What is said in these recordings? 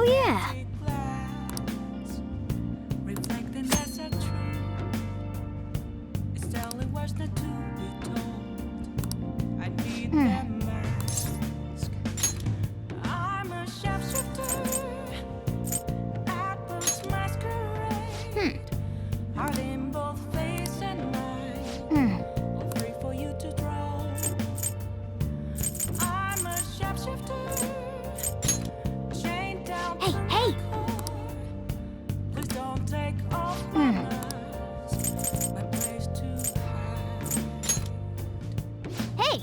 yeah. Reflecting as a tree. It's the only words not to be told. I need that mask. I'm a sharpshooter at this masquerade. Heart in both face and mind. All free for you to draw. I'm a sharpshooter. Chained down to Hey! the core. Please don't take off my mask. My place to hide. Hey!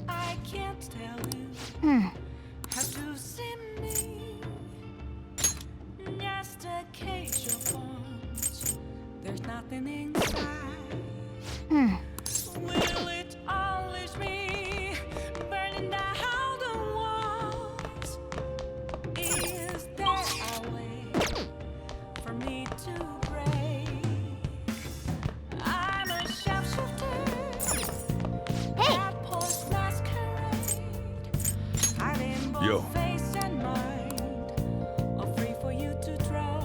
I can't tell you how to see me. Just a cage of bones. There's nothing inside. Will it unleash me? Burning down the walls. Is there a way for me to break? I'm a sharpshooter. Hey! That post masquerade. Hiding both Yo. face and mind. All free for you to draw.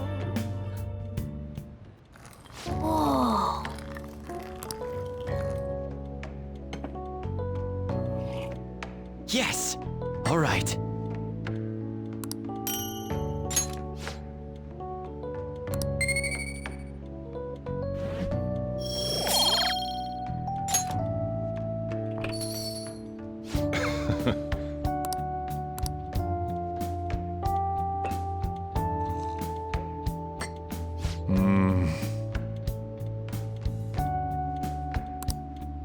Whoa. Yes! All right.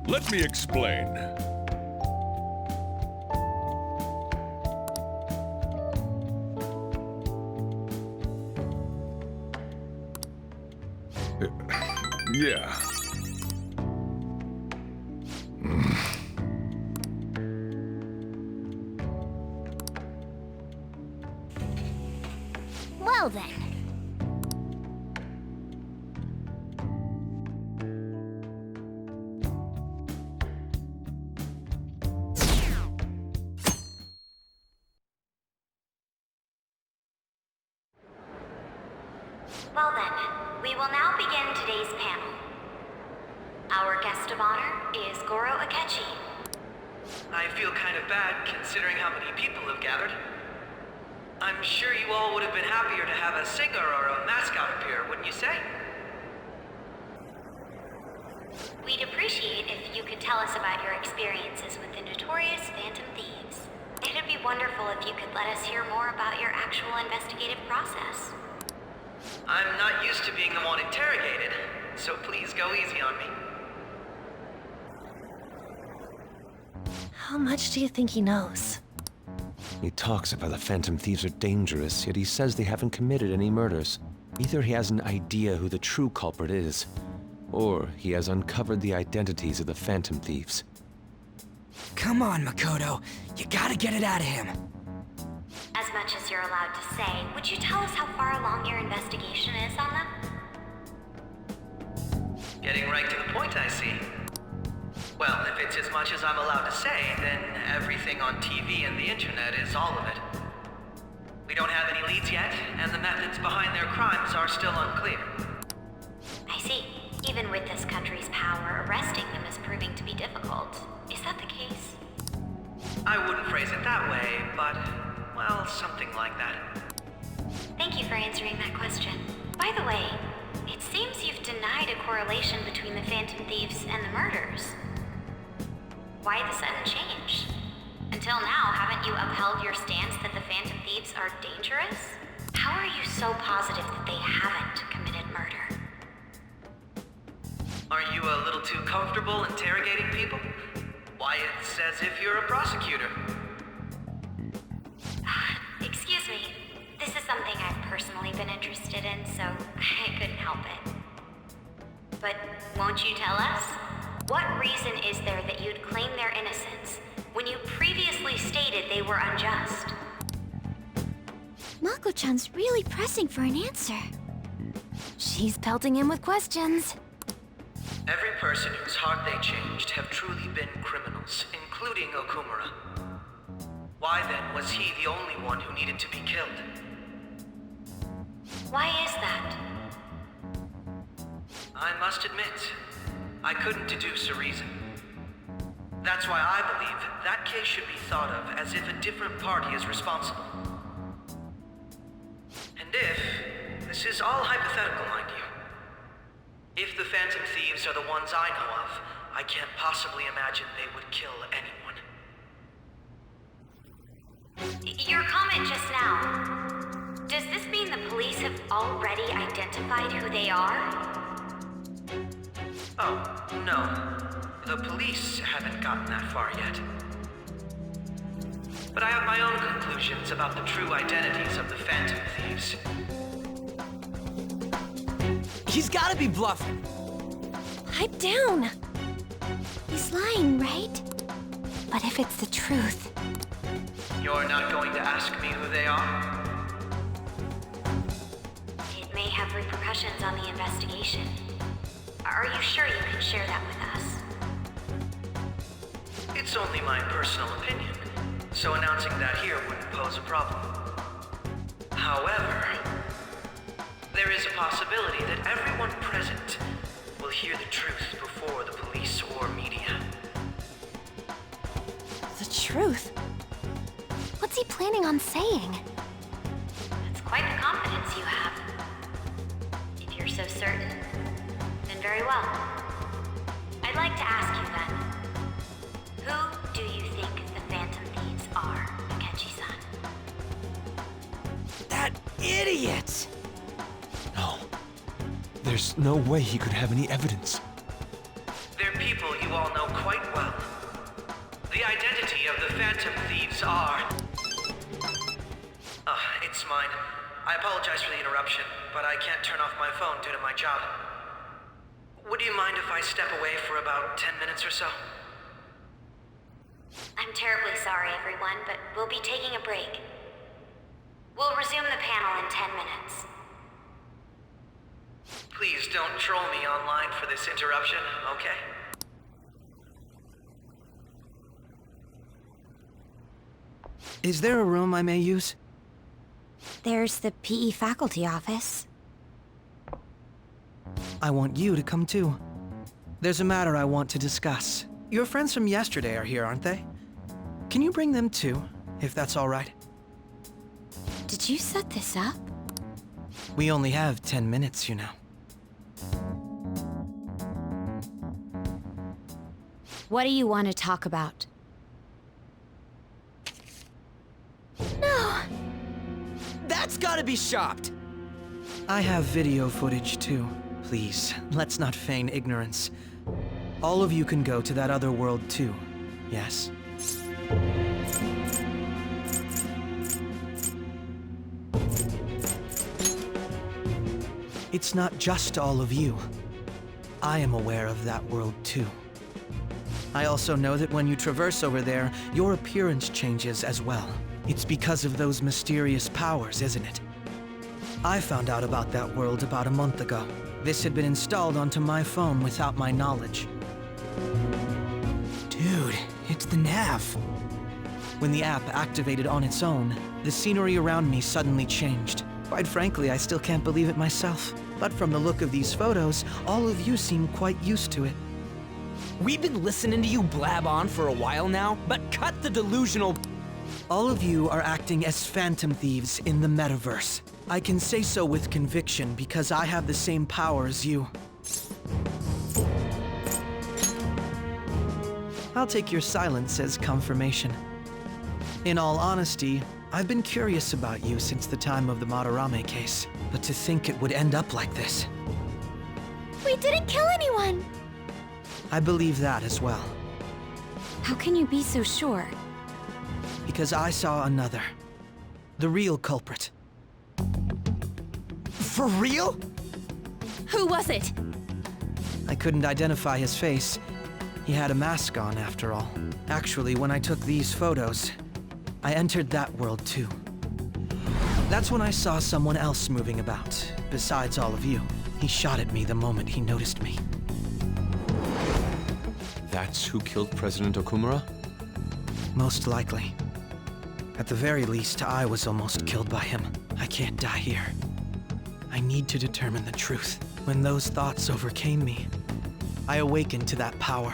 Let me explain. Yeah. Well then. Well then, we will now begin today's panel. Our guest of honor is Goro Akechi. I feel kind of bad considering how many people have gathered. I'm sure you all would have been happier to have a singer or a mascot appear, wouldn't you say? We'd appreciate if you could tell us about your experiences with the notorious Phantom Thieves. It'd be wonderful if you could let us hear more about your actual investigative process. I'm not used to being the one interrogated, so please go easy on me. How much do you think he knows? He talks about the Phantom Thieves are dangerous, yet he says they haven't committed any murders. Either he has an idea who the true culprit is, or he has uncovered the identities of the Phantom Thieves. Come on, Makoto. You gotta get it out of him. As much as you're allowed to say, would you tell us how far along your investigation is on them? Getting right to the point, I see. Well, if it's as much as I'm allowed to say, then everything on TV and the internet is all of it. We don't have any leads yet, and the methods behind their crimes are still unclear. I see. Even with this country's power, arresting them is proving to be difficult. Is that the case? I wouldn't phrase it that way, but, well, something like that. Thank you for answering that question. By the way, it seems you've denied a correlation between the Phantom Thieves and the murders. Why the sudden change? Until now, haven't you upheld your stance that the Phantom Thieves are dangerous? How are you so positive that they haven't committed murder? Aren't you a little too comfortable interrogating people? Why, it's as if you're a prosecutor. Excuse me. This is something I've personally been interested in, so I couldn't help it. But Won't you tell us? What reason is there that you'd claim their innocence when you previously stated they were unjust? Mako-chan's really pressing for an answer. She's pelting him with questions. Every person whose heart they changed have truly been criminals, including Okumura. Why then was he the only one who needed to be killed? Why is that? I must admit, I couldn't deduce a reason. That's why I believe that case should be thought of as if a different party is responsible. And if, this is all hypothetical, mind you, if the Phantom Thieves are the ones I know of, I can't possibly imagine they would kill anyone. Your comment just now, does this mean the police have already identified who they are? Oh, no. The police haven't gotten that far yet. But I have my own conclusions about the true identities of the Phantom Thieves. He's gotta be bluffing. Pipe down. He's lying, right? But if it's the truth, You're not going to ask me who they are? It may have repercussions on the investigation. Are you sure you can share that with us? It's only my personal opinion, so announcing that here wouldn't pose a problem. However, there is a possibility that everyone present will hear the truth before the police or media. the truth. What's he planning on saying? That's quite the confidence you have. If you're so certain, then very well. I'd like to ask you then, who do you think the Phantom Thieves are, Akechi-san? That idiot! No. There's no way he could have any evidence. They're people you all know quite well. The identity of the Phantom Thieves are... it's mine. I apologize for the interruption, but I can't turn off my phone due to my job. Would you mind if I step away for about 10 minutes or so? I'm terribly sorry, everyone, but we'll be taking a break. We'll resume the panel in 10 minutes. Please don't troll me online for this interruption, okay? Is there a room I may use? There's the PE faculty office. I want you to come too. There's a matter I want to discuss. Your friends from yesterday are here, aren't they? Can you bring them too, if that's all right? Did you set this up? We only have 10 minutes, you know. What do you want to talk about? No! That's gotta be shopped! I have video footage too. Please, let's not feign ignorance. All of you can go to that other world too, yes? It's not just all of you. I am aware of that world too. I also know that when you traverse over there, your appearance changes as well. It's because of those mysterious powers, isn't it? I found out about that world about a month ago. This had been installed onto my phone without my knowledge. Dude, it's the nav. When the app activated on its own, the scenery around me suddenly changed. Quite frankly, I still can't believe it myself. But from the look of these photos, all of you seem quite used to it. We've been listening to you blab on for a while now, but cut the delusional... All of you are acting as Phantom Thieves in the metaverse. I can say so with conviction because I have the same power as you. I'll take your silence as confirmation. In all honesty, I've been curious about you since the time of the Madarame case, but to think it would end up like this. We didn't kill anyone! I believe that as well, How can you be so sure? because I saw another. The real culprit. For real? Who was it? I couldn't identify his face. He had a mask on, after all. Actually, when I took these photos, I entered that world too. That's when I saw someone else moving about, besides all of you. He shot at me the moment he noticed me. That's who killed President Okumura? Most likely. At the very least, I was almost killed by him. I can't die here. I need to determine the truth. When those thoughts overcame me, I awakened to that power.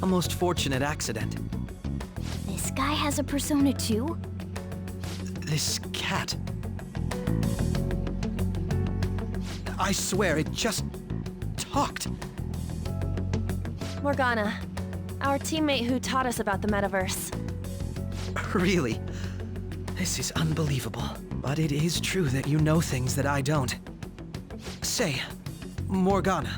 A most fortunate accident. This guy has a persona too? This cat. I swear, it just talked. Morgana, our teammate who taught us about the metaverse. Really? This is unbelievable. But it is true that you know things that I don't. Say, Morgana,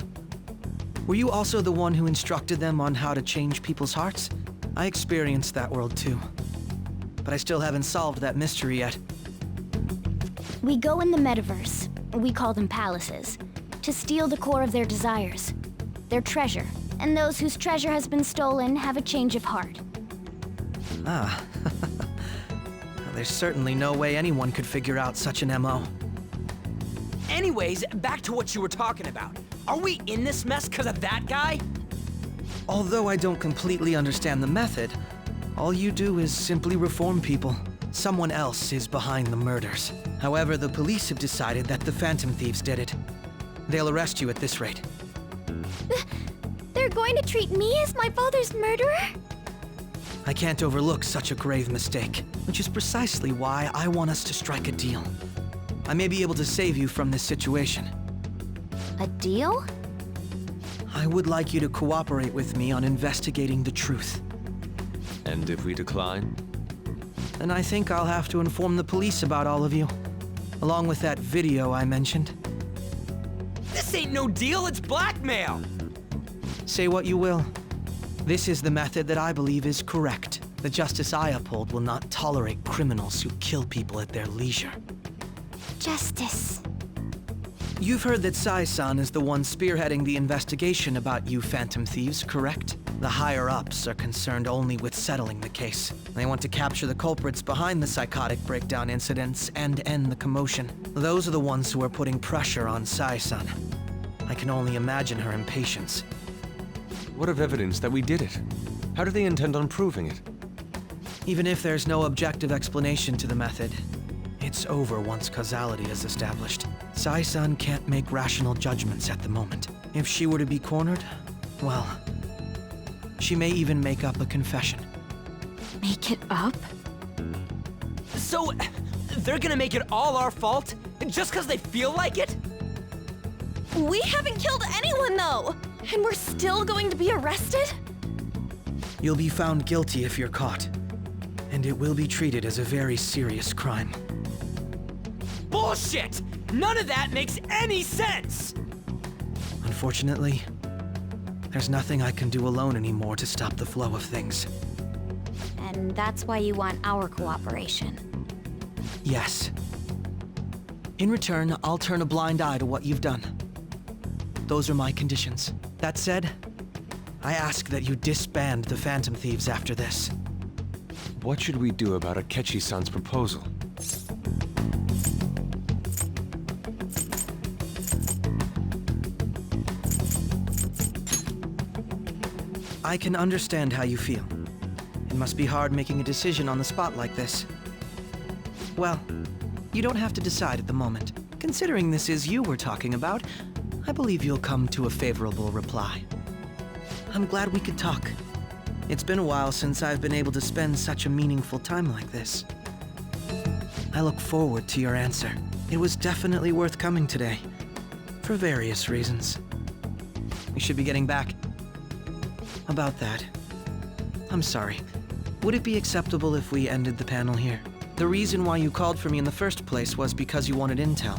were you also the one who instructed them on how to change people's hearts? I experienced that world too. But I still haven't solved that mystery yet. We go in the metaverse, we call them palaces, to steal the core of their desires, their treasure. And those whose treasure has been stolen have a change of heart. Ah. There's certainly no way anyone could figure out such an MO. Anyways, back to what you were talking about. Are we in this mess because of that guy? Although I don't completely understand the method, all you do is simply reform people. Someone else is behind the murders. However, the police have decided that the Phantom Thieves did it. They'll arrest you at this rate. They're going to treat me as my father's murderer? I can't overlook such a grave mistake, which is precisely why I want us to strike a deal. I may be able to save you from this situation. A deal? I would like you to cooperate with me on investigating the truth. And if we decline? Then I think I'll have to inform the police about all of you, along with that video I mentioned. This ain't no deal, it's blackmail! Say what you will. This is the method that I believe is correct. The justice I uphold will not tolerate criminals who kill people at their leisure. Justice. You've heard that Sai-san is the one spearheading the investigation about you Phantom Thieves, correct? The higher-ups are concerned only with settling the case. They want to capture the culprits behind the psychotic breakdown incidents and end the commotion. Those are the ones who are putting pressure on Sai-san. I can only imagine her impatience. What of evidence that we did it? How do they intend on proving it? Even if there's no objective explanation to the method, it's over once causality is established. Sai-san can't make rational judgments at the moment. If she were to be cornered, well, she may even make up a confession. Make it up? So, they're gonna make it all our fault? Just because they feel like it? We haven't killed anyone, though! And we're still going to be arrested? You'll be found guilty if you're caught, and it will be treated as a very serious crime. Bullshit! None of that makes any sense! Unfortunately, there's nothing I can do alone anymore to stop the flow of things. And that's why you want our cooperation. Yes. In return, I'll turn a blind eye to what you've done. Those are my conditions. That said, I ask that you disband the Phantom Thieves after this. What should we do about Akechi-san's proposal? I can understand how you feel. It must be hard making a decision on the spot like this. Well, you don't have to decide at the moment. Considering this is you we're talking about, I believe you'll come to a favorable reply. I'm glad we could talk. It's been a while since I've been able to spend such a meaningful time like this. I look forward to your answer. It was definitely worth coming today, for various reasons. We should be getting back. About that, I'm sorry. Would it be acceptable if we ended the panel here? The reason why you called for me in the first place was because you wanted intel,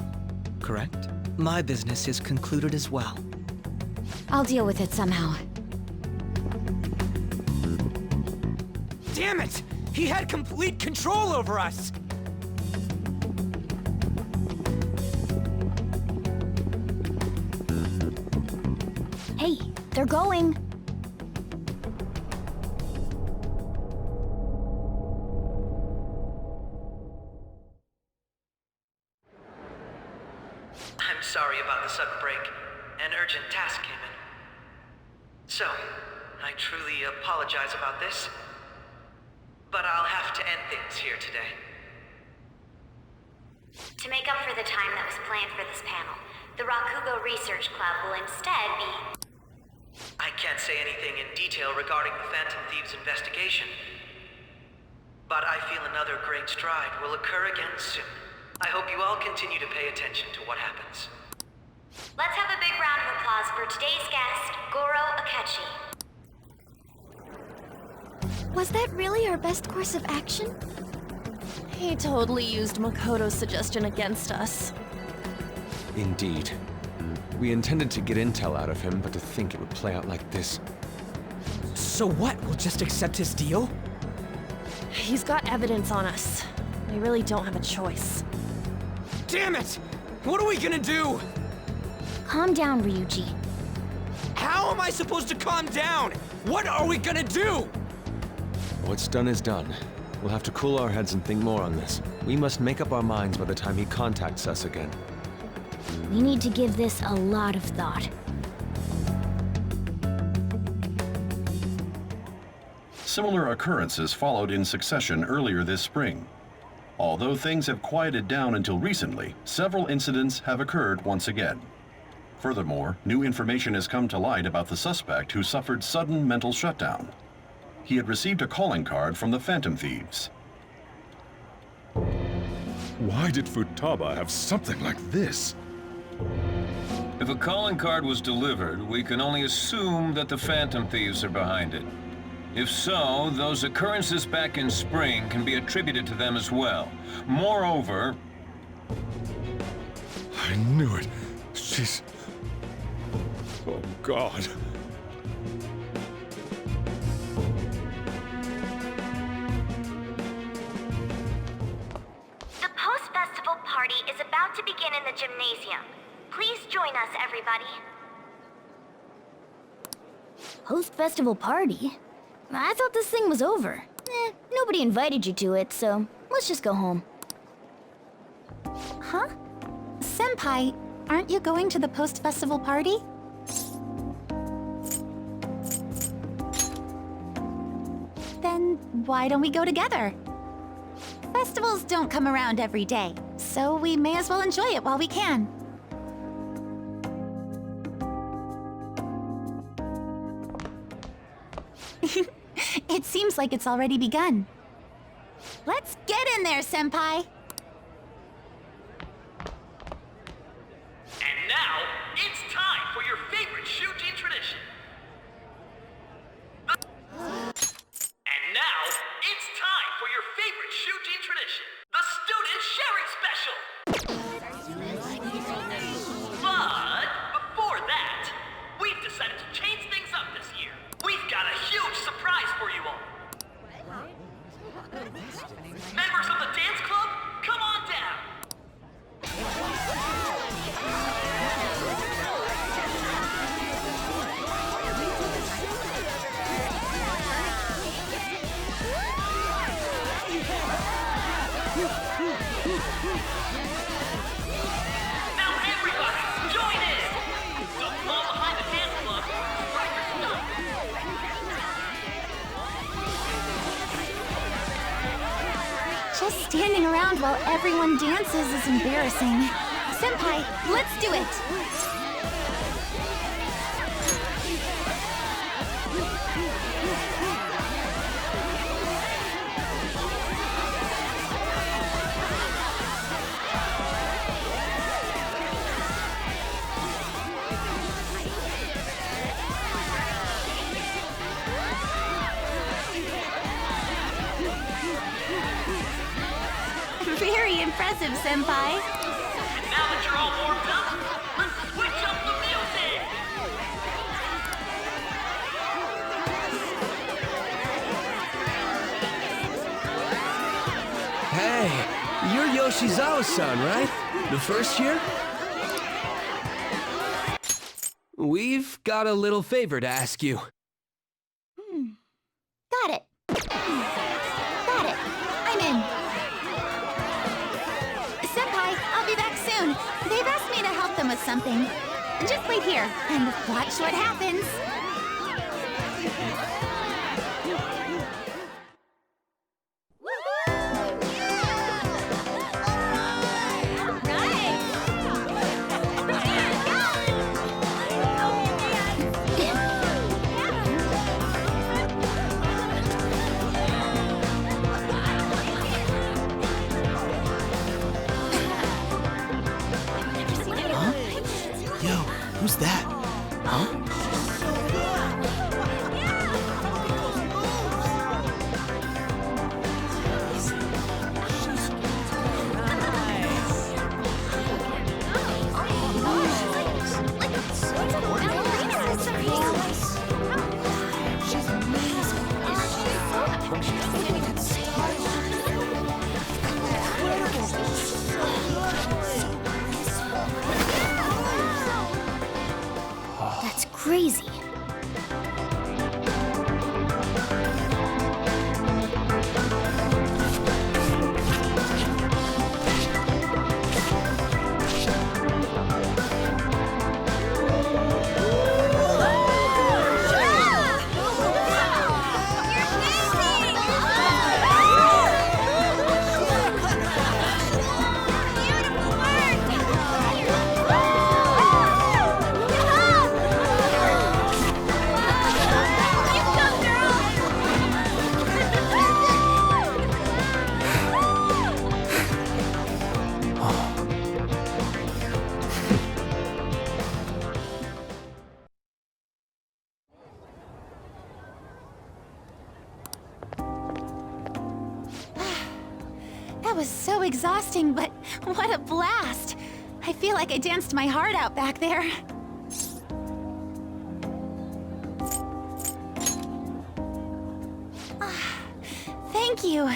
correct? My business is concluded as well. I'll deal with it somehow. Damn it! He had complete control over us! They're going. I'm sorry about the sudden break. An urgent task came in. So, I truly apologize about this. But I'll have to end things here today. To make up for the time that was planned for this panel, the Rakugo Research Club will instead be... I can't say anything in detail regarding the Phantom Thieves investigation. But I feel another great stride will occur again soon. I hope you all continue to pay attention to what happens. Let's have a big round of applause for today's guest, Goro Akechi. Was that really our best course of action? He totally used Makoto's suggestion against us. Indeed. We intended to get intel out of him, but to think it would play out like this. So what? We'll just accept his deal? He's got evidence on us. We really don't have a choice. Damn it! What are we gonna do? Calm down, Ryuji. How am I supposed to calm down? What are we gonna do? What's done is done. We'll have to cool our heads and think more on this. We must make up our minds by the time he contacts us again. We need to give this a lot of thought. Similar occurrences followed in succession earlier this spring. Although things have quieted down until recently, several incidents have occurred once again. Furthermore, new information has come to light about the suspect who suffered sudden mental shutdown. He had received a calling card from the Phantom Thieves. Why did Futaba have something like this? If a calling card was delivered, we can only assume that the Phantom Thieves are behind it. If so, those occurrences back in spring can be attributed to them as well. Moreover... I knew it. She's... Oh, God. The post-festival party is about to begin in the gymnasium. Please join us, everybody. Post-festival party? I thought this thing was over. Nobody invited you to it, so let's just go home. Huh? Senpai, aren't you going to the post-festival party? Then why don't we go together? Festivals don't come around every day, so we may as well enjoy it while we can. It seems like it's already begun. Let's get in there, Senpai! And now, it's time for your favorite Shuji tradition. And now, it's time for your favorite Shuji tradition, the Student Sharing Special! But before that, we've decided to change things up this year. We've got a huge surprise for you all. Members of the dance club, come on down. Now everybody, join in! Don't fall behind the dance club. Right your stuff. Just standing around while everyone dances is embarrassing. Senpai, let's do it! Very impressive, Senpai. And now that you're all warmed up, let's switch up the music! Hey, you're Yoshizawa-san, right? The first year? We've got a little favor to ask you. Got it. Got it. I'm in. Senpai, I'll be back soon. They've asked me to help them with something. Just wait here and watch what happens. Yo, who's that? Huh? That's crazy. That was so exhausting, but what a blast! I feel like I danced my heart out back there. Thank you.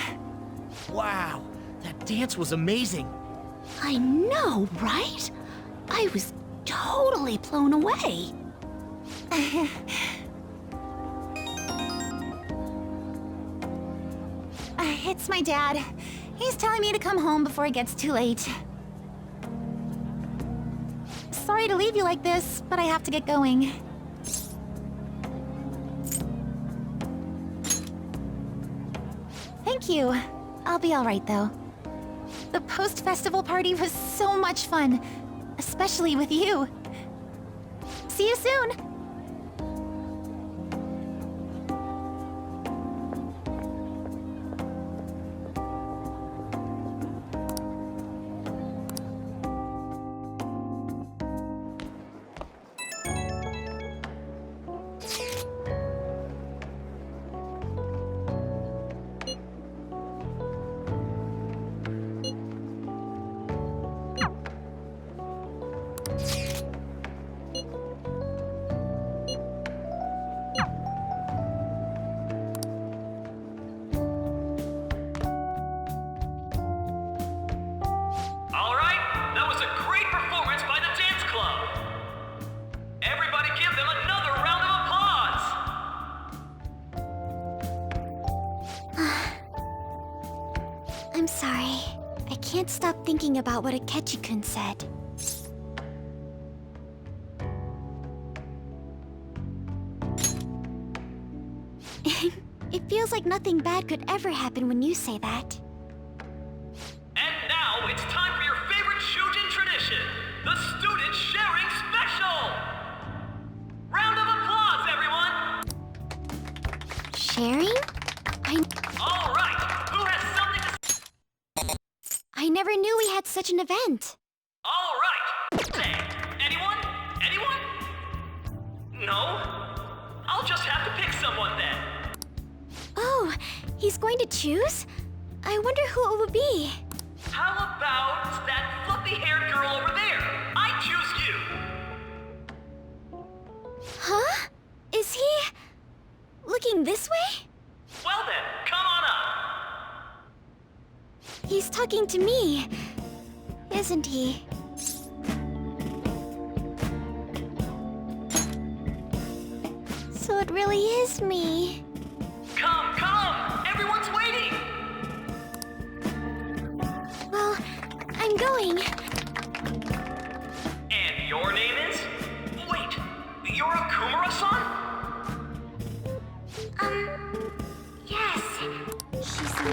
Wow, that dance was amazing. I know, right? I was totally blown away. It's my dad. He's telling me to come home before it gets too late. Sorry to leave you like this, but I have to get going. Thank you. I'll be all right, though. The post-festival party was so much fun, especially with you. See you soon! I'm sorry. I can't stop thinking about what Akechi-kun said. It feels like nothing bad could ever happen when you say that. And now it's time for your favorite Shujin tradition, the Student Sharing Special! Round of applause, everyone! Sharing? All right, who has something to... I never knew we had such an event. All right! Say, anyone? Anyone? No? I'll just have to pick someone then. Oh, he's going to choose? I wonder who it would be. How about that fluffy-haired girl over there? I choose you! Huh? Is he... looking this way? Well then, come on up! He's talking to me, isn't he? really is me. Come, come! Everyone's waiting! Well, I'm going. And your name is? Wait, you're Akumura-san? Yes. She's so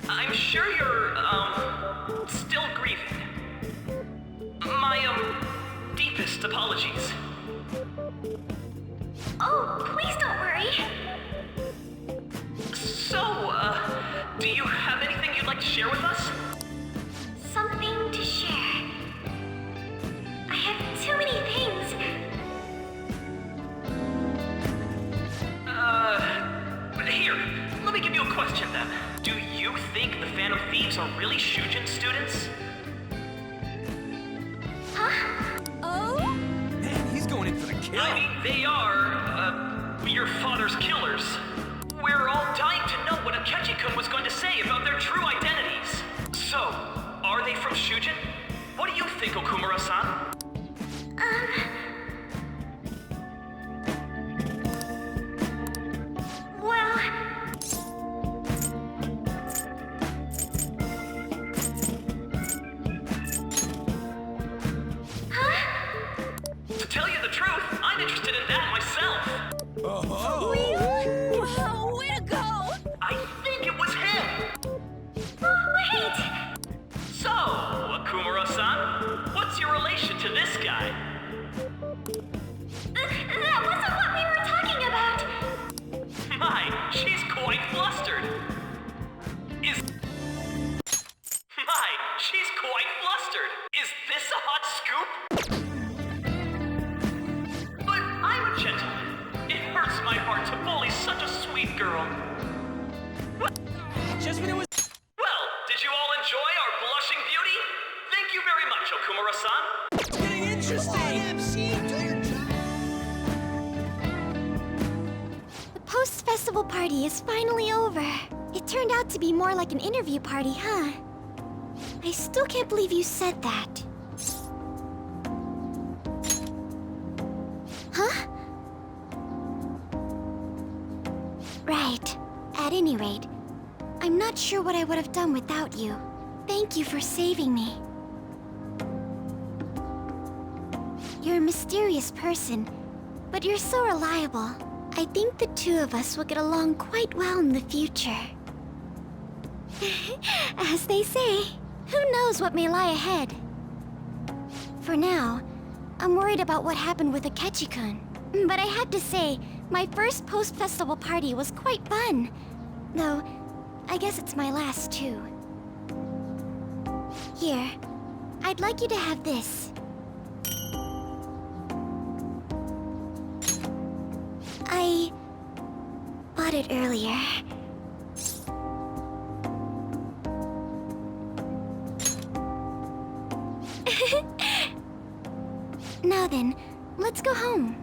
I'm sure you're, still grieving. My, deepest apologies. Oh, please don't worry. So, do you have anything you'd like to share with us? Something to share. I have too many things. Here, let me give you a question then. Do you think the Phantom Thieves are really Shujin students? Huh? Oh? Man, he's going in for the kill. I mean, they are, your father's killers. We're all dying to know what Akechi-kun was going to say about their true identities. So, are they from Shujin? What do you think, Okumura-san? Well... To tell you the truth, I'm interested in that myself. Really? Wow, way to go! I think it was him. Wait! So, Akumura-san, what's your relation to this guy? That wasn't what we were talking about! My, she's quite flustered. My, she's quite flustered. Is this a hot scoop? But I'm a gentleman. It hurts my heart to bully such a sweet girl. Just when it was... Well, did you all enjoy our blushing beauty? Thank you very much, Okumura-san. getting interesting! The post-festival party is finally over. It turned out to be more like an interview party, huh? I still can't believe you said that. Huh? Right. At any rate, I'm not sure what I would have done without you. Thank you for saving me. You're a mysterious person, but you're so reliable. I think the two of us will get along quite well in the future. As they say, who knows what may lie ahead? For now, I'm worried about what happened with Akechi-kun. But I have to say, my first post-festival party was quite fun. Though, I guess it's my last too. Here, I'd like you to have this. I bought it earlier. Now then, let's go home.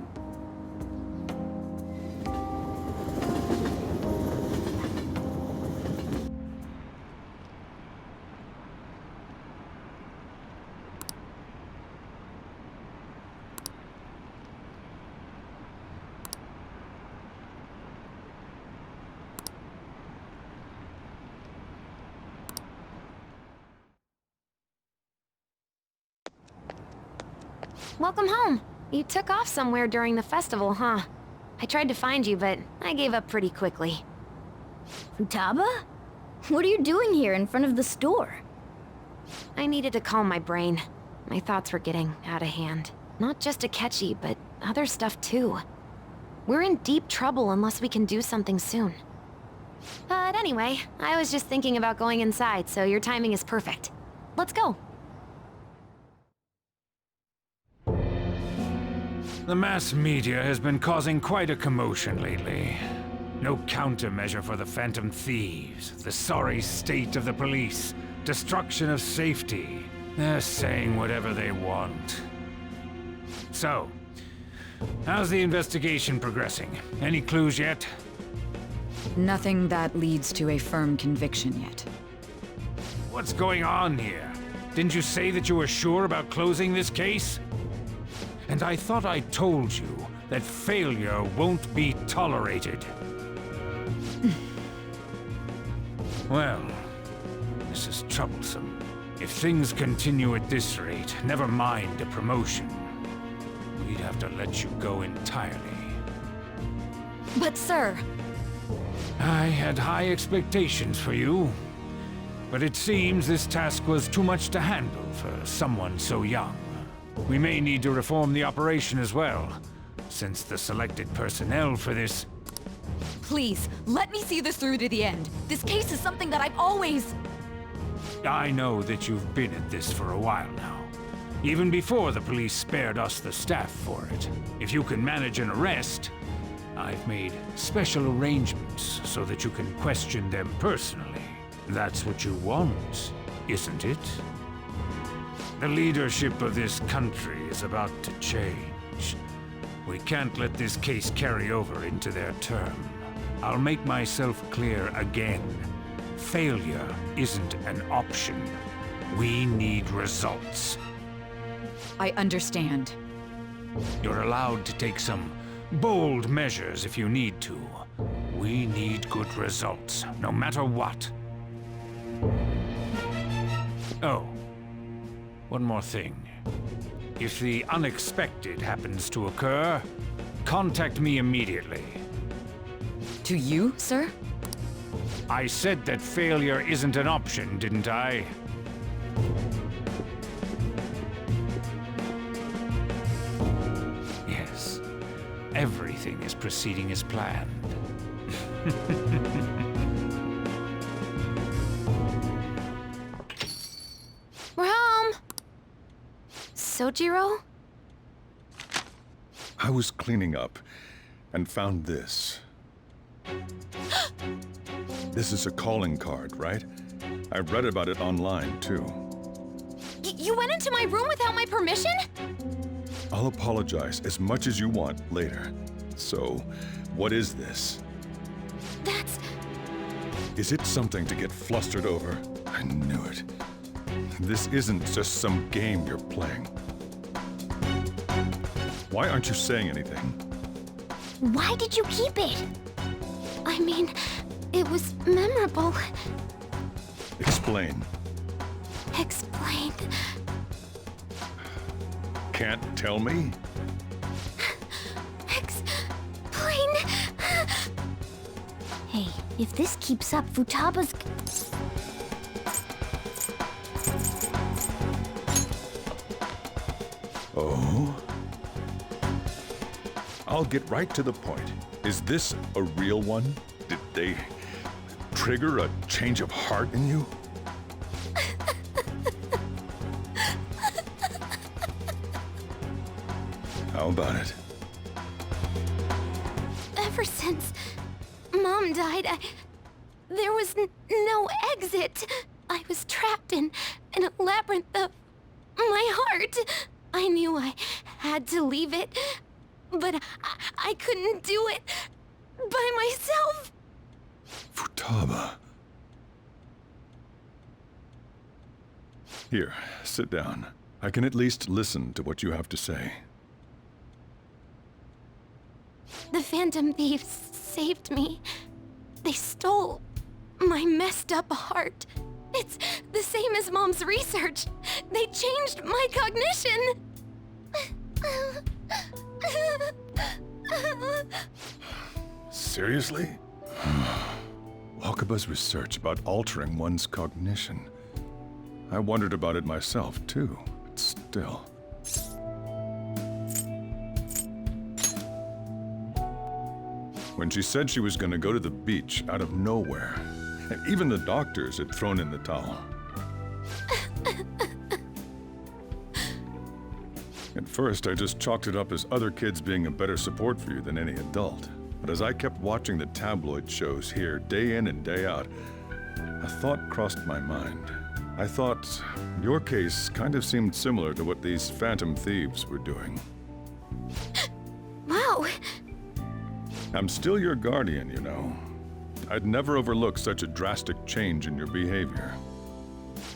Welcome home. You took off somewhere during the festival, huh? I tried to find you, but I gave up pretty quickly. Futaba? What are you doing here in front of the store? I needed to calm my brain. My thoughts were getting out of hand. Not just Akechi, but other stuff too. We're in deep trouble unless we can do something soon. But anyway, I was just thinking about going inside, so your timing is perfect. Let's go. The mass media has been causing quite a commotion lately. No countermeasure for the Phantom Thieves, the sorry state of the police, destruction of safety. They're saying whatever they want. So, how's the investigation progressing? Any clues yet? Nothing that leads to a firm conviction yet. What's going on here? Didn't you say that you were sure about closing this case? And I thought I told you that failure won't be tolerated. Well, this is troublesome. If things continue at this rate, never mind a promotion. We'd have to let you go entirely. But sir... I had high expectations for you, but it seems this task was too much to handle for someone so young. We may need to reform the operation as well, since the selected personnel for this... Please, let me see this through to the end. This case is something that I've always... I know that you've been at this for a while now, even before the police spared us the staff for it. If you can manage an arrest, I've made special arrangements so that you can question them personally. That's what you want, isn't it? The leadership of this country is about to change. We can't let this case carry over into their term. I'll make myself clear again. Failure isn't an option. We need results. I understand. You're allowed to take some bold measures if you need to. We need good results, no matter what. Oh, one more thing. If the unexpected happens to occur, contact me immediately. To you, sir? I said that failure isn't an option, didn't I? Yes. Everything is proceeding as planned. We're home! Sojiro? I was cleaning up and found this. This is a calling card, right? I read about it online, too. You went into my room without my permission? I'll apologize as much as you want later. So, what is this? That's... Is it something to get flustered over? I knew it. This isn't just some game you're playing. Why aren't you saying anything? Why did you keep it? I mean, it was memorable. Explain. Explain. Can't tell me? Explain. Hey, if this keeps up, Futaba's... Oh? I'll get right to the point. Is this a real one? Did they trigger a change of heart in you? How about it? Ever since Mom died, there was no exit. I was trapped in a labyrinth of my heart. I knew I had to leave it, but I couldn't do it by myself. Futaba. Here, sit down. I can at least listen to what you have to say. The Phantom Thieves saved me. They stole my messed up heart. It's the same as Mom's research. They changed my cognition. Seriously? Wakaba's research about altering one's cognition. I wondered about it myself, too, but still. When she said she was going to go to the beach out of nowhere, and even the doctors had thrown in the towel. At first, I just chalked it up as other kids being a better support for you than any adult. But as I kept watching the tabloid shows here, day in and day out, a thought crossed my mind. I thought your case kind of seemed similar to what these Phantom Thieves were doing. Wow. I'm still your guardian, you know. I'd never overlook such a drastic change in your behavior.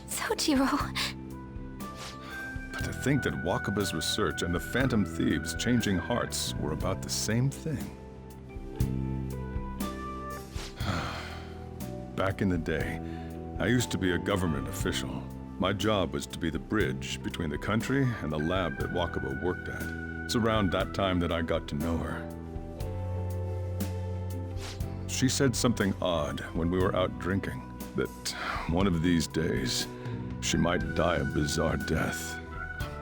Sojiro. But To think that Wakaba's research and the Phantom Thieves' changing hearts were about the same thing. Back in the day, I used to be a government official. My job was to be the bridge between the country and the lab that Wakaba worked at. It's around that time that I got to know her. She said something odd when we were out drinking, that one of these days, she might die a bizarre death.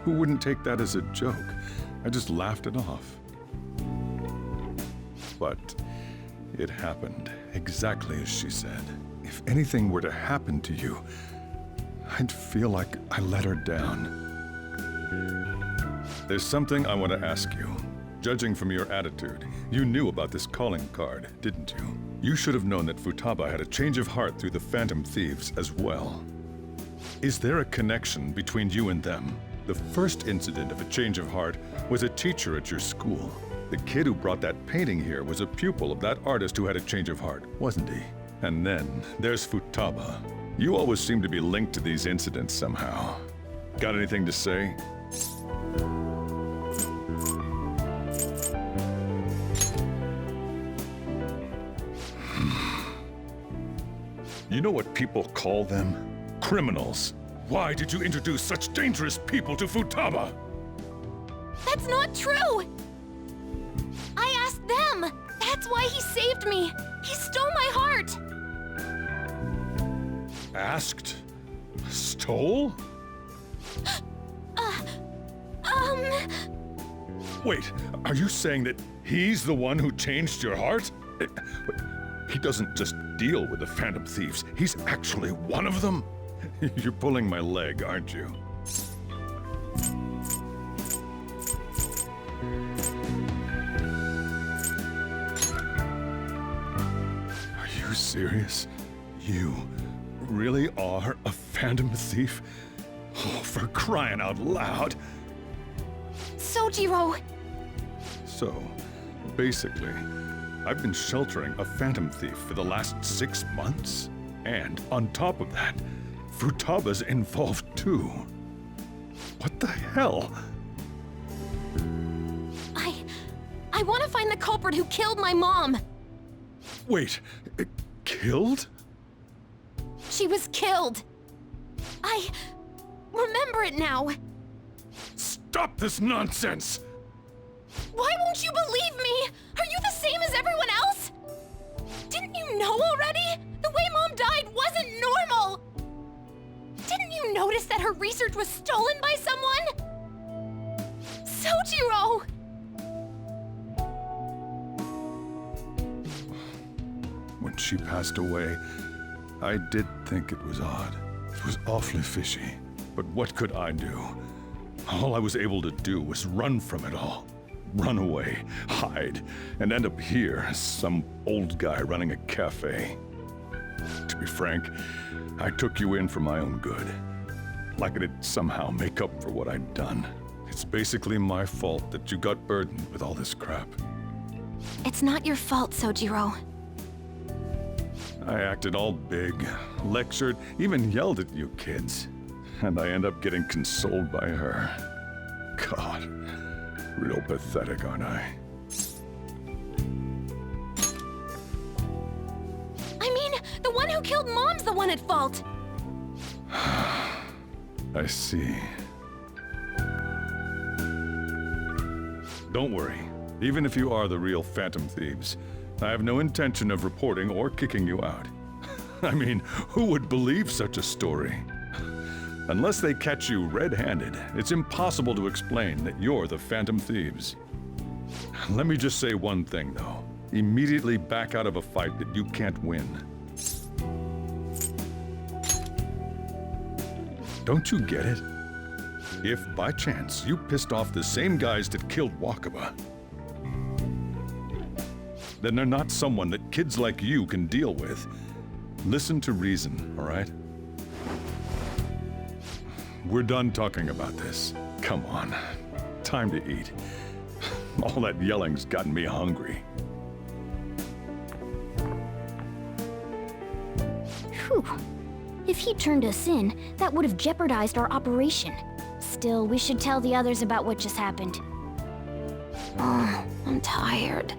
Who wouldn't take that as a joke? I just laughed it off. But it happened exactly as she said. If anything were to happen to you, I'd feel like I let her down. There's something I want to ask you. Judging from your attitude, you knew about this calling card, didn't you? You should have known that Futaba had a change of heart through the Phantom Thieves as well. Is there a connection between you and them? The first incident of a change of heart was a teacher at your school. The kid who brought that painting here was a pupil of that artist who had a change of heart, wasn't he? And then there's Futaba. You always seem to be linked to these incidents somehow. Got anything to say? You know what people call them? Criminals. Why did you introduce such dangerous people to Futaba? That's not true! I asked them! That's why he saved me! He stole my heart! Asked? Stole? Wait, are you saying that he's the one who changed your heart? He doesn't just deal with the Phantom Thieves, he's actually one of them? You're pulling my leg, aren't you? Are you serious? You really are a Phantom Thief? Oh, for crying out loud! Sojiro! So, basically, I've been sheltering a Phantom Thief for the last 6 months. And on top of that, Futaba's involved too. What the hell? I want to find the culprit who killed my mom! Wait, killed? She was killed! I remember it now! Stop this nonsense! Why won't you believe me? Are you the same as everyone else? Didn't you know already? The way Mom died wasn't normal! Didn't you notice that her research was stolen by someone? Sojiro! When she passed away, I did think it was odd. It was awfully fishy. But what could I do? All I was able to do was run from it all. Run away, hide, and end up here as some old guy running a cafe. To be frank, I took you in for my own good. Like it'd somehow make up for what I'd done. It's basically my fault that you got burdened with all this crap. It's not your fault, Sojiro. I acted all big, lectured, even yelled at you kids. And I end up getting consoled by her. God, real pathetic, aren't I? I mean, the one who killed Mom's the one at fault! I see. Don't worry. Even if you are the real Phantom Thieves, I have no intention of reporting or kicking you out. I mean, who would believe such a story? Unless they catch you red-handed, it's impossible to explain that you're the Phantom Thieves. Let me just say one thing, though. Immediately back out of a fight that you can't win. Don't you get it? If, by chance, you pissed off the same guys that killed Wakaba, then they're not someone that kids like you can deal with. Listen to reason, all right? We're done talking about this. Come on. Time to eat. All that yelling's gotten me hungry. Whew. If he turned us in, that would have jeopardized our operation. Still, we should tell the others about what just happened. Oh, I'm tired.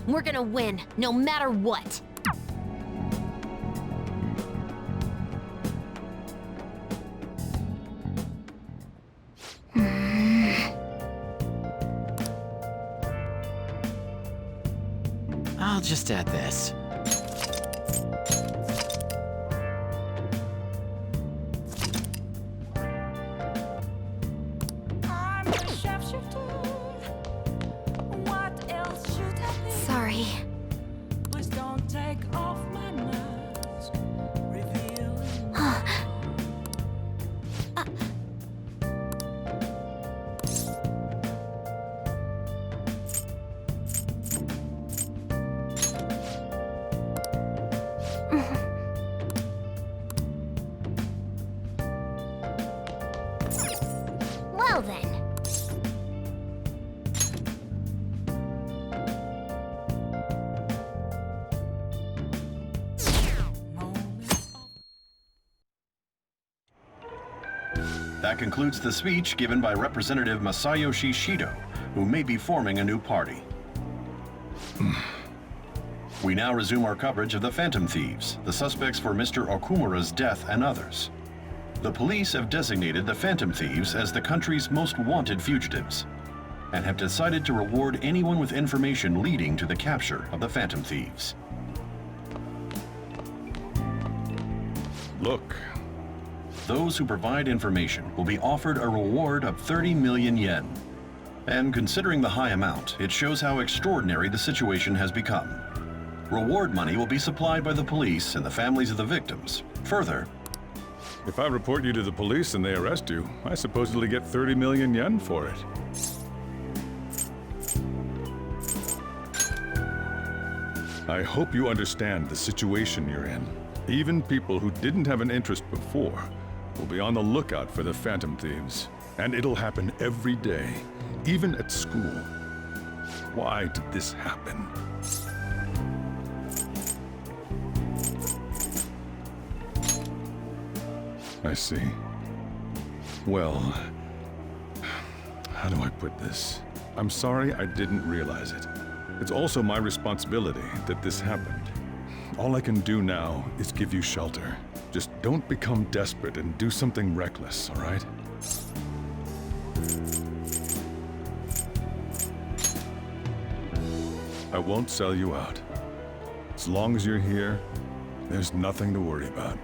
We're gonna win, no matter what. I'll just add this. I'm a sharpshooter. What else should I be? Sorry. Please don't take off my mask. Revealing Well then. That concludes the speech given by Representative Masayoshi Shido, who may be forming a new party. We now resume our coverage of the Phantom Thieves, the suspects for Mr. Okumura's death and others. The police have designated the Phantom Thieves as the country's most wanted fugitives, and have decided to reward anyone with information leading to the capture of the Phantom Thieves. Look. Those who provide information will be offered a reward of 30 million yen. And considering the high amount, it shows how extraordinary the situation has become. Reward money will be supplied by the police and the families of the victims. Further, If I report you to the police and they arrest you, I supposedly get 30 million yen for it. I hope you understand the situation you're in. Even people who didn't have an interest before will be on the lookout for the Phantom Thieves. And it'll happen every day, even at school. Why did this happen? I see. Well, how do I put this? I'm sorry I didn't realize it. It's also my responsibility that this happened. All I can do now is give you shelter. Just don't become desperate and do something reckless, all right? I won't sell you out. As long as you're here, there's nothing to worry about.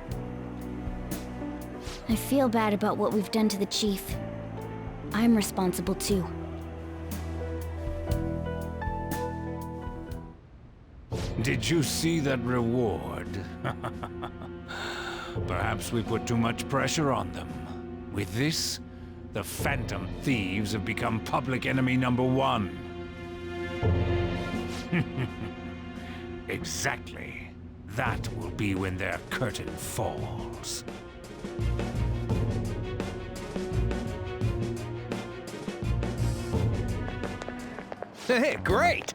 I feel bad about what we've done to the chief. I'm responsible too. Did you see that reward? Perhaps we put too much pressure on them. With this, the Phantom Thieves have become public enemy #1. Exactly. That will be when their curtain falls. Hey, great!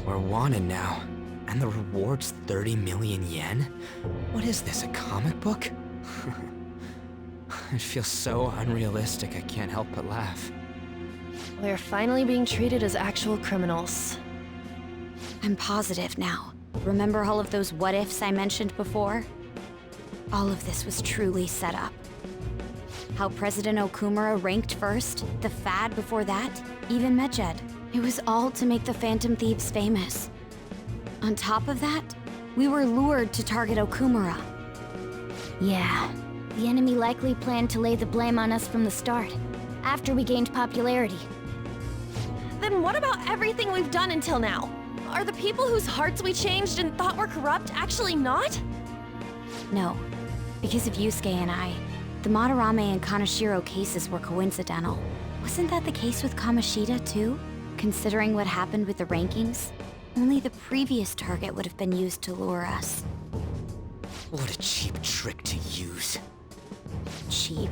We're wanted now. And the reward's 30 million yen? What is this, a comic book? It feels so unrealistic I can't help but laugh. We're finally being treated as actual criminals. I'm positive now. Remember all of those what-ifs I mentioned before? All of this was truly set up. How President Okumura ranked first, the Fad before that, even Medjed. It was all to make the Phantom Thieves famous. On top of that, we were lured to target Okumura. Yeah, the enemy likely planned to lay the blame on us from the start, after we gained popularity. Then what about everything we've done until now? Are the people whose hearts we changed and thought were corrupt actually not? No, because of Yusuke and I, the Madarame and Kaneshiro cases were coincidental. Wasn't that the case with Kamoshida too? Considering what happened with the rankings, only the previous target would have been used to lure us. What a cheap trick to use. Cheap?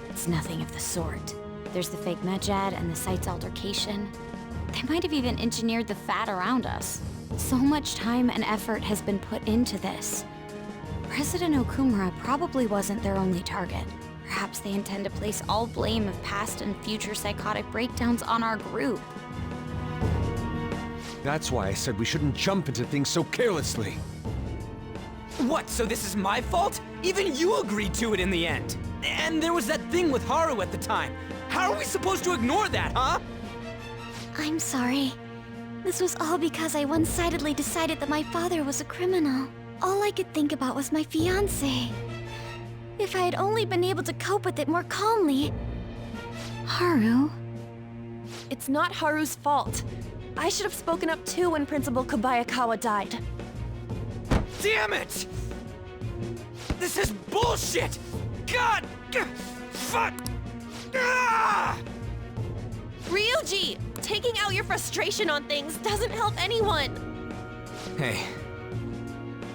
It's nothing of the sort. There's the fake Medjed and the site's altercation. They might have even engineered the Fad around us. So much time and effort has been put into this. President Okumura probably wasn't their only target. Perhaps they intend to place all blame of past and future psychotic breakdowns on our group. That's why I said we shouldn't jump into things so carelessly. What, so this is my fault? Even you agreed to it in the end. And there was that thing with Haru at the time. How are we supposed to ignore that, huh? I'm sorry. This was all because I one-sidedly decided that my father was a criminal. All I could think about was my fiancé. If I had only been able to cope with it more calmly... Haru? It's not Haru's fault. I should have spoken up too when Principal Kobayakawa died. Damn it! This is bullshit! God! Fuck! Ah! Ryuji! Taking out your frustration on things doesn't help anyone! Hey,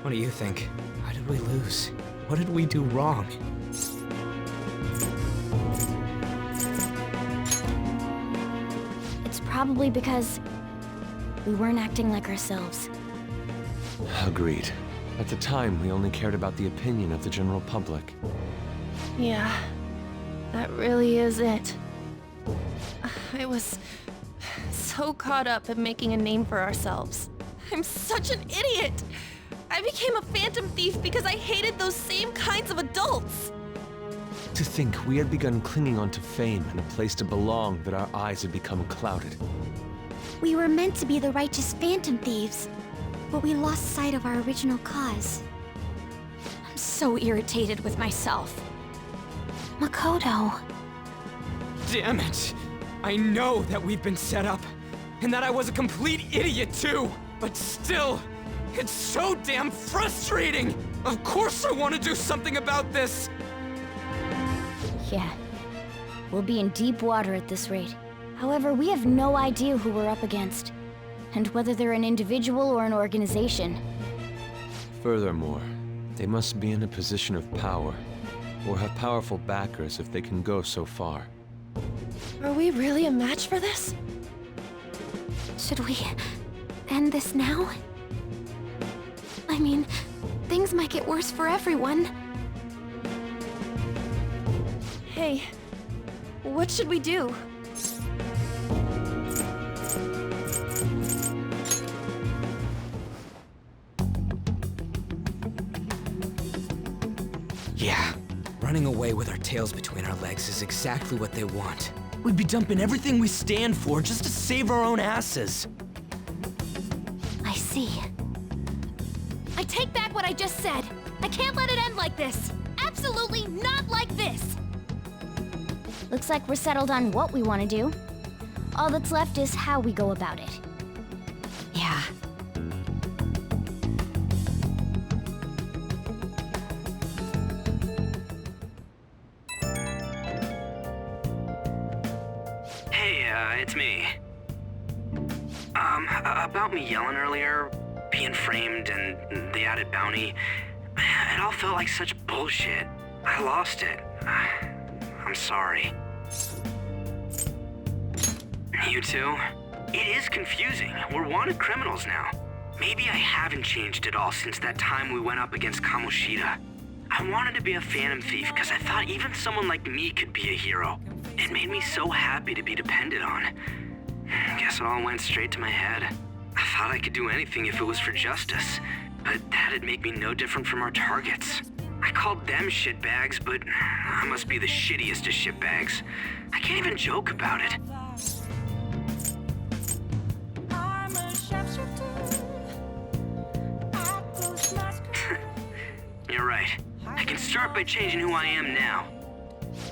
what do you think? Why did we lose? What did we do wrong? It's probably because we weren't acting like ourselves. Agreed. At the time, we only cared about the opinion of the general public. Yeah, that really is it. I was so caught up in making a name for ourselves. I'm such an idiot! I became a phantom thief because I hated those same kinds of adults! To think we had begun clinging onto fame and a place to belong, that our eyes had become clouded. We were meant to be the righteous phantom thieves, but we lost sight of our original cause. I'm so irritated with myself. Makoto. Damn it! I know that we've been set up, and that I was a complete idiot too! But still, it's so damn frustrating! Of course I want to do something about this! Yeah. We'll be in deep water at this rate. However, we have no idea who we're up against, and whether they're an individual or an organization. Furthermore, they must be in a position of power, or have powerful backers if they can go so far. Are we really a match for this? Should we end this now? I mean, things might get worse for everyone. Hey, what should we do? Yeah, running away with our tails between our legs is exactly what they want. We'd be dumping everything we stand for just to save our own asses. I see. I take back what I just said. I can't let it end like this. Absolutely not like this. Looks like we're settled on what we want to do. All that's left is how we go about it. Yeah. Hey, it's me. About me yelling earlier, being framed, and the added bounty, it all felt like such bullshit. I lost it. I'm sorry. You too? It is confusing. We're wanted criminals now. Maybe I haven't changed at all since that time we went up against Kamoshida. I wanted to be a Phantom Thief because I thought even someone like me could be a hero. It made me so happy to be depended on. Guess it all went straight to my head. I thought I could do anything if it was for justice, but that'd make me no different from our targets. I called them shitbags, but I must be the shittiest of shitbags. I can't even joke about it. I'm a sharpshooter at those masquerades. You're right. I can start by changing who I am now.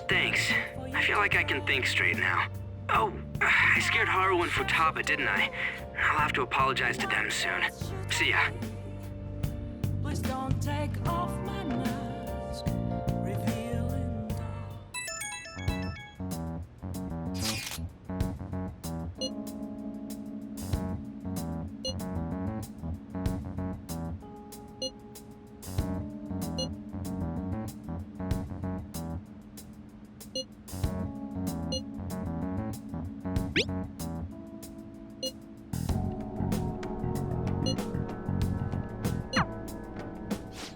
Thanks. I feel like I can think straight now. Oh, I scared Haru and Futaba, didn't I? I'll have to apologize to them soon. See ya. Please don't take off my mask, revealing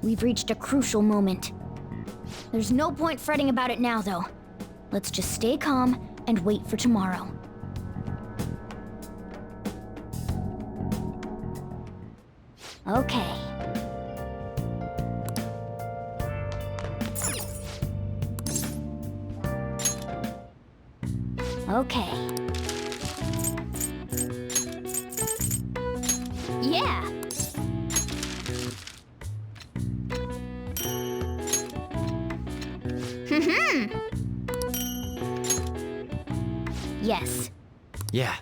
We've reached a crucial moment. There's no point fretting about it now, though. Let's just stay calm and wait for tomorrow. Okay. Okay. Yeah. Yes. Yeah.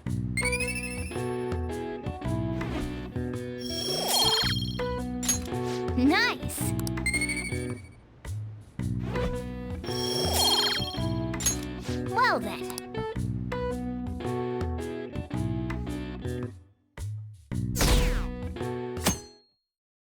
Nice. Well then.